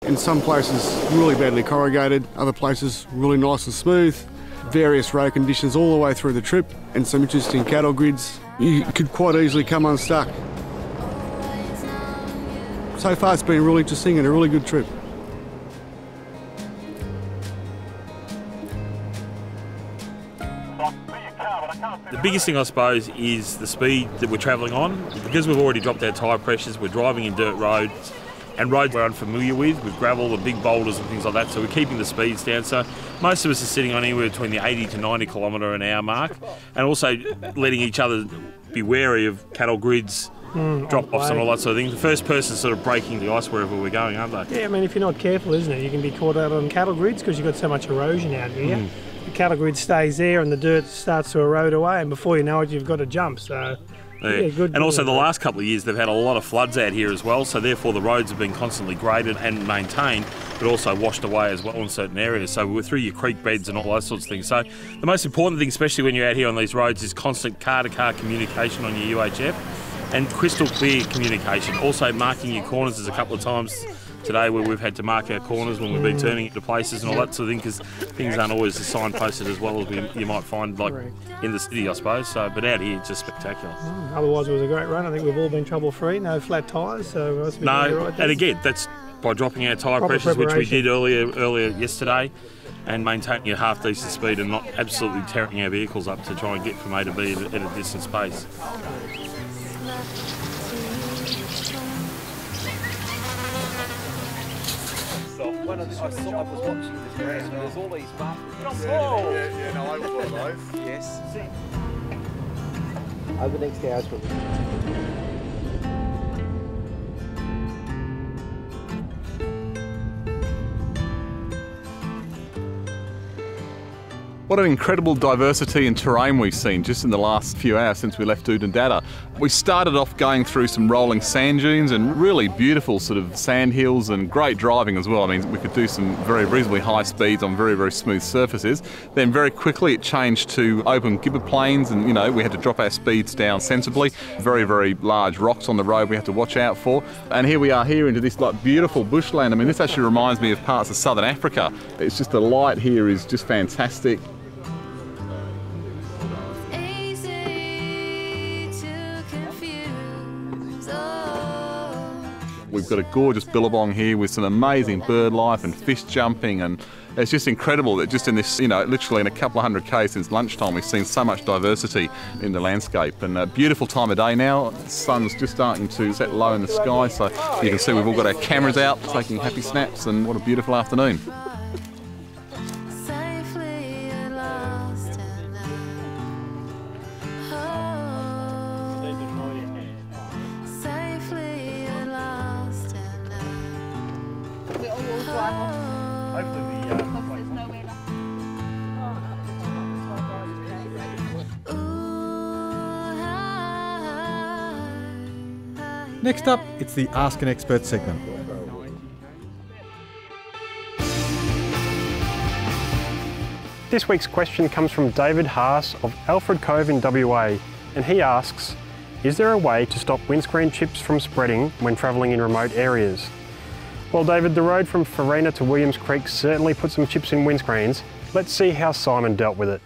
In some places really badly corrugated, other places really nice and smooth. Various road conditions all the way through the trip and some interesting cattle grids. You could quite easily come unstuck. So far it's been really interesting and a really good trip. The biggest thing, I suppose, is the speed that we're travelling on. Because we've already dropped our tyre pressures, we're driving in dirt roads and roads we're unfamiliar with gravel and big boulders and things like that, so we're keeping the speeds down. So most of us are sitting on anywhere between the 80 to 90 kilometre an hour mark, and also letting each other be wary of cattle grids, drop-offs and all that sort of thing. The first person's sort of breaking the ice wherever we're going, aren't they? Yeah, I mean, if you're not careful, isn't it? You can be caught out on cattle grids because you've got so much erosion out here. The cattle grid stays there and the dirt starts to erode away, and before you know it, you've got to jump. So, yeah, good. And also the last couple of years, they've had a lot of floods out here as well, so therefore the roads have been constantly graded and maintained, but also washed away as well in certain areas. So we're through your creek beds and all those sorts of things. So the most important thing, especially when you're out here on these roads, is constant car-to-car communication on your UHF and crystal clear communication. Also marking your corners. There's a couple of times today where we've had to mark our corners when we've been turning into places and all that sort of thing, because things aren't always signposted as well as you might find like in the city, I suppose. So, but out here it's just spectacular. Otherwise it was a great run. I think we've all been trouble free, no flat tyres, so must be right. And again, that's by dropping our tyre pressures, which we did earlier yesterday, and maintaining a half decent speed and not absolutely tearing our vehicles up to try and get from A to B at a distant space. When I was watching this ground, there's all these bumpers. Yeah, no, I was one of those. Yes. Over the next hours, What an incredible diversity in terrain we've seen just in the last few hours since we left Oodnadatta. We started off going through some rolling sand dunes and really beautiful sort of sand hills and great driving as well. I mean, we could do some very reasonably high speeds on very, very smooth surfaces. Then very quickly it changed to open gibber plains and, you know, we had to drop our speeds down sensibly. Very, very large rocks on the road we had to watch out for. And here we are here into this like beautiful bushland. I mean, this actually reminds me of parts of southern Africa. It's just the light here is just fantastic. We've got a gorgeous billabong here with some amazing bird life and fish jumping, and it's just incredible that just in this, you know, literally in a couple of 100 k's since lunchtime, we've seen so much diversity in the landscape. And a beautiful time of day now. The sun's just starting to set low in the sky, so you can see we've all got our cameras out taking happy snaps, and what a beautiful afternoon. Next up, it's the Ask an Expert segment. This week's question comes from David Haas of Alfred Cove in WA, and he asks, is there a way to stop windscreen chips from spreading when travelling in remote areas? Well, David, the road from Berrima to Williams Creek certainly put some chips in windscreens. Let's see how Simon dealt with it.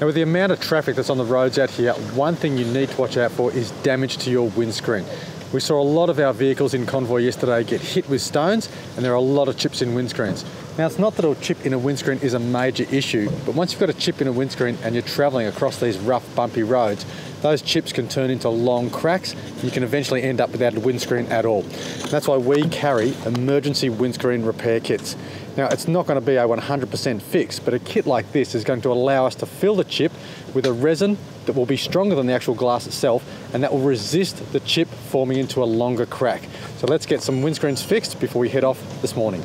Now, with the amount of traffic that's on the roads out here, one thing you need to watch out for is damage to your windscreen. We saw a lot of our vehicles in convoy yesterday get hit with stones, and there are a lot of chips in windscreens. Now, it's not that a chip in a windscreen is a major issue, but once you've got a chip in a windscreen and you're travelling across these rough, bumpy roads, those chips can turn into long cracks. You can eventually end up without a windscreen at all. And that's why we carry emergency windscreen repair kits. Now, it's not going to be a 100% fix, but a kit like this is going to allow us to fill the chip with a resin that will be stronger than the actual glass itself, and that will resist the chip forming into a longer crack. So let's get some windscreens fixed before we head off this morning.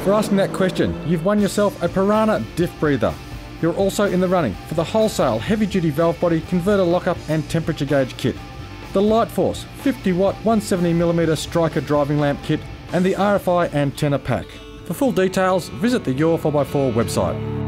For asking that question, you've won yourself a Piranha diff breather. You're also in the running for the wholesale heavy-duty valve body converter lockup and temperature gauge kit, the Light Force 50-watt 170mm striker driving lamp kit, and the RFI antenna pack. For full details, visit the Your 4x4 website.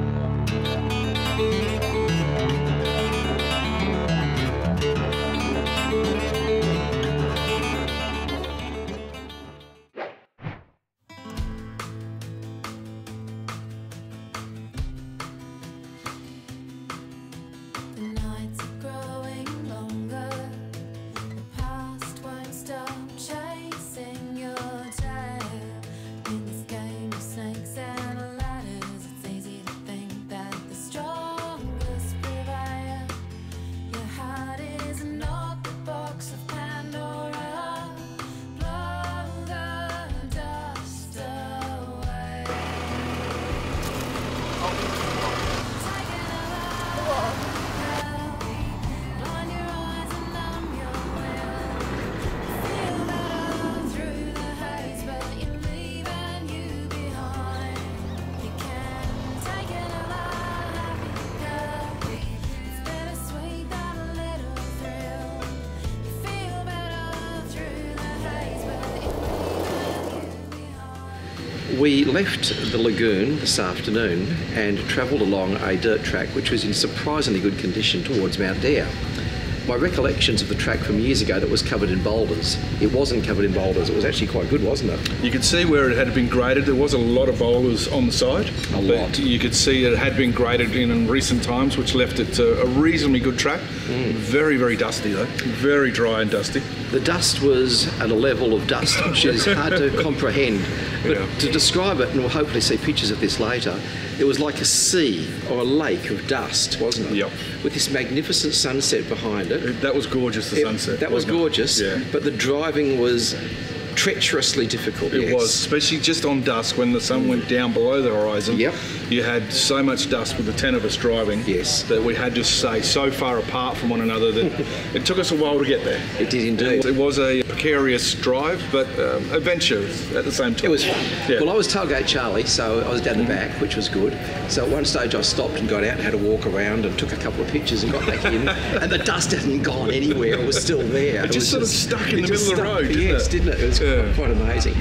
We left the lagoon this afternoon and travelled along a dirt track which was in surprisingly good condition towards Mount Dare. My recollections of the track from years ago that was covered in boulders, it wasn't covered in boulders, it was actually quite good, wasn't it? You could see where it had been graded. There was a lot of boulders on the side. A lot. You could see it had been graded in recent times, which left it a reasonably good track. Very, very dusty though. Very dry and dusty. The dust was at a level of dust which is hard to comprehend. But to describe it, and we'll hopefully see pictures of this later, it was like a sea or a lake of dust, wasn't it? Yep. With this magnificent sunset behind it. That was gorgeous, the sunset. That was gorgeous, yeah. But the driving was treacherously difficult. It was, especially just on dusk when the sun went down below the horizon. Yep. You had so much dust with the 10 of us driving. Yes. That we had to stay so far apart from one another that it took us a while to get there. It did indeed. It was a precarious drive, but adventure at the same time. It was fun. Yeah. Well, I was tailgate Charlie, so I was down the back, which was good. So at one stage I stopped and got out and had a walk around and took a couple of pictures and got back in. And the dust hadn't gone anywhere. It was still there. It just sort of stuck in the middle of the road, didn't it? It was quite amazing.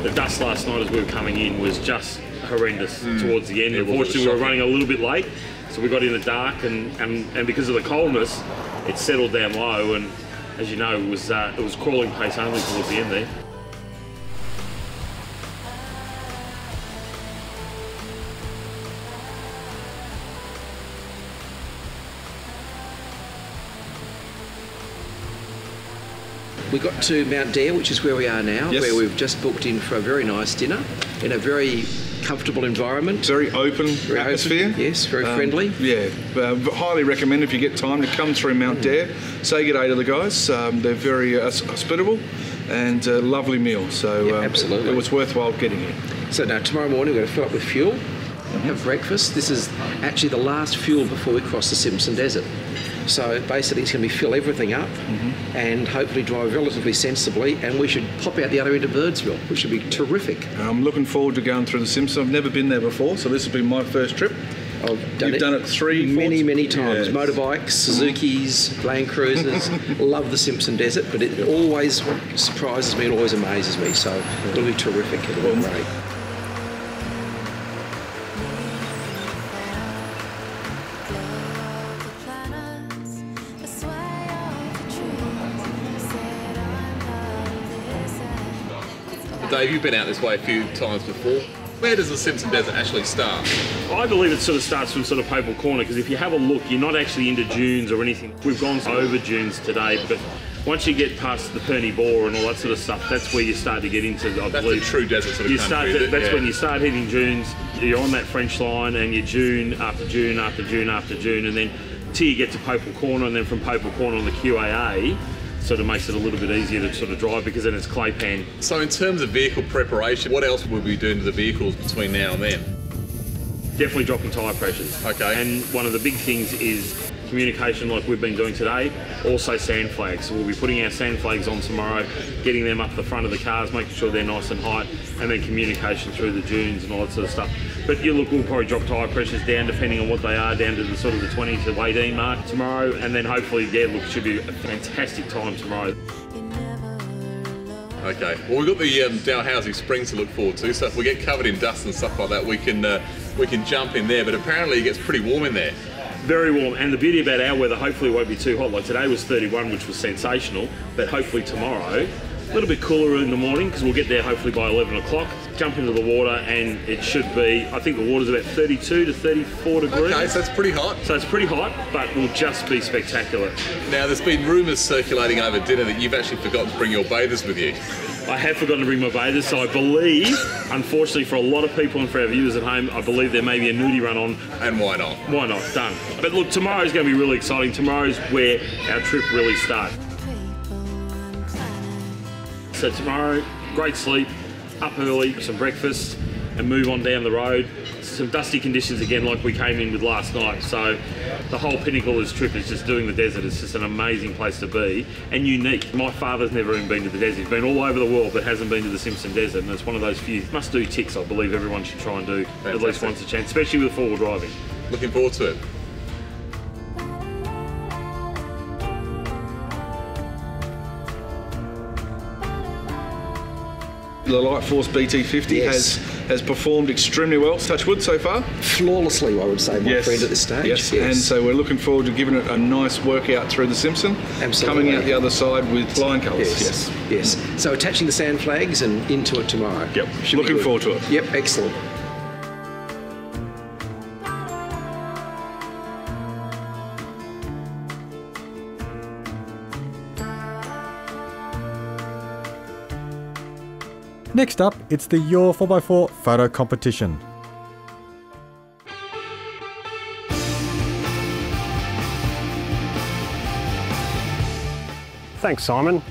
The dust last night as we were coming in was just horrendous towards the end. Unfortunately, we were running a little bit late, so we got in the dark, and because of the coldness, it settled down low, and as you know, it was crawling pace only towards the end there. We got to Mount Dare, which is where we are now, where we've just booked in for a very nice dinner in a very comfortable environment. Very open atmosphere. Yes, very friendly. Yeah, highly recommend if you get time to come through Mount Dare. Say good day to the guys. They're very hospitable and a lovely meal. So absolutely. It was worthwhile getting here. So now tomorrow morning we're going to fill up with fuel, have breakfast. This is actually the last fuel before we cross the Simpson Desert. So basically it's going to be fill everything up and hopefully drive relatively sensibly, and we should pop out the other end of Birdsville, which should be terrific. I'm looking forward to going through the Simpson. I've never been there before, so this will be my first trip. You've done it many times. Yes. Motorbikes, Suzukis, Land Cruisers. Love the Simpson Desert, but it always surprises me, it always amazes me, so it'll be terrific. It'll be great. Dave, you've been out this way a few times before. Where does the Simpson Desert actually start? I believe it sort of starts from sort of Papal Corner, because if you have a look, you're not actually into dunes or anything. We've gone over dunes today, but once you get past the Perny Bore and all that sort of stuff, that's where you start to get into, I believe. That's the true desert sort of country. That's when you start hitting dunes. You're on that French line and you're dune after dune after dune after dune, and then till you get to Papal Corner, and then from Papal Corner on the QAA, sort of makes it a little bit easier to sort of drive, because then it's clay pan. So in terms of vehicle preparation, what else will we be doing to the vehicles between now and then? definitely dropping tyre pressures. Okay. And one of the big things is communication, like we've been doing today. Also sand flags. So we'll be putting our sand flags on tomorrow, getting them up the front of the cars, making sure they're nice and high, and then communication through the dunes and all that sort of stuff. But you look, we'll probably drop tyre pressures down depending on what they are, down to the sort of the 20 to 18 mark tomorrow, and then hopefully, yeah, look, it should be a fantastic time tomorrow. Okay, well, we've got the Dalhousie Springs to look forward to, so if we get covered in dust and stuff like that, we can jump in there, but apparently it gets pretty warm in there. Very warm, and the beauty about our weather, hopefully it won't be too hot. Like today was 31, which was sensational, but hopefully tomorrow, a little bit cooler in the morning, because we'll get there hopefully by 11 o'clock, jump into the water, and it should be, I think the water's about 32 to 34 degrees. Okay, so it's pretty hot. So it's pretty hot, but will just be spectacular. Now, there's been rumours circulating over dinner that you've actually forgotten to bring your bathers with you. I have forgotten to bring my bathers, so I believe, unfortunately for a lot of people and for our viewers at home, I believe there may be a nudie run on. And why not? Why not? Done. But look, tomorrow's going to be really exciting. Tomorrow's where our trip really starts. So tomorrow, great sleep, up early, some breakfast, and move on down the road. Some dusty conditions again like we came in with last night, so the whole pinnacle of this trip is just doing the desert. It's just an amazing place to be and unique. My father's never even been to the desert. He's been all over the world but hasn't been to the Simpson Desert, and it's one of those few must-do ticks I believe everyone should try and do. Fantastic. At least once a chance, especially with four-wheel driving. Looking forward to it. The Light Force BT50 has performed extremely well, touch wood, so far. Flawlessly, I would say, my friend, at this stage. Yes. And so we're looking forward to giving it a nice workout through the Simpson. Absolutely. Coming out the other side with flying colours. Yes. So attaching the sand flags and into it tomorrow. Yep, looking forward to it. Yep, excellent. Next up, it's the Your 4x4 photo competition. Thanks, Simon.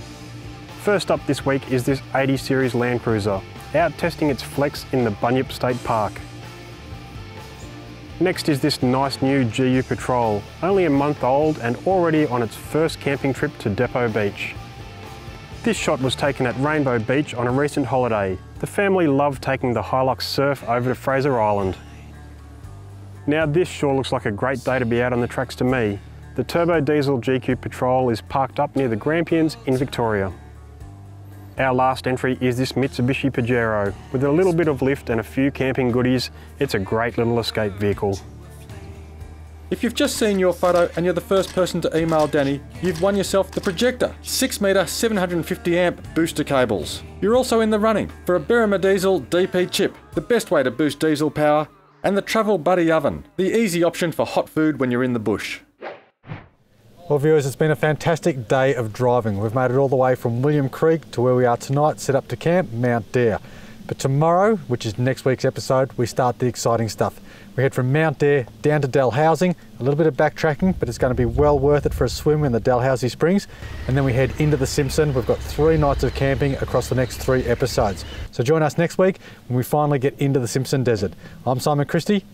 First up this week is this 80 Series Land Cruiser, out testing its flex in the Bunyip State Park. Next is this nice new GU Patrol, only a month old and already on its first camping trip to Depot Beach. This shot was taken at Rainbow Beach on a recent holiday. The family loved taking the Hilux surf over to Fraser Island. Now this sure looks like a great day to be out on the tracks to me. The turbo diesel GQ Patrol is parked up near the Grampians in Victoria. Our last entry is this Mitsubishi Pajero. With a little bit of lift and a few camping goodies, it's a great little escape vehicle. If you've just seen your photo and you're the first person to email Danny, you've won yourself the Projector 6-metre 750 amp booster cables. You're also in the running for a Berrima diesel DP chip, the best way to boost diesel power, and the Travel Buddy oven, the easy option for hot food when you're in the bush. Well viewers, it's been a fantastic day of driving. We've made it all the way from William Creek to where we are tonight, set up to camp, Mount Dare. But tomorrow, which is next week's episode, we start the exciting stuff. We head from Mount Dare down to Dalhousie, a little bit of backtracking, but it's going to be well worth it for a swim in the Dalhousie Springs. And then we head into the Simpson. We've got 3 nights of camping across the next 3 episodes. So join us next week when we finally get into the Simpson Desert. I'm Simon Christie.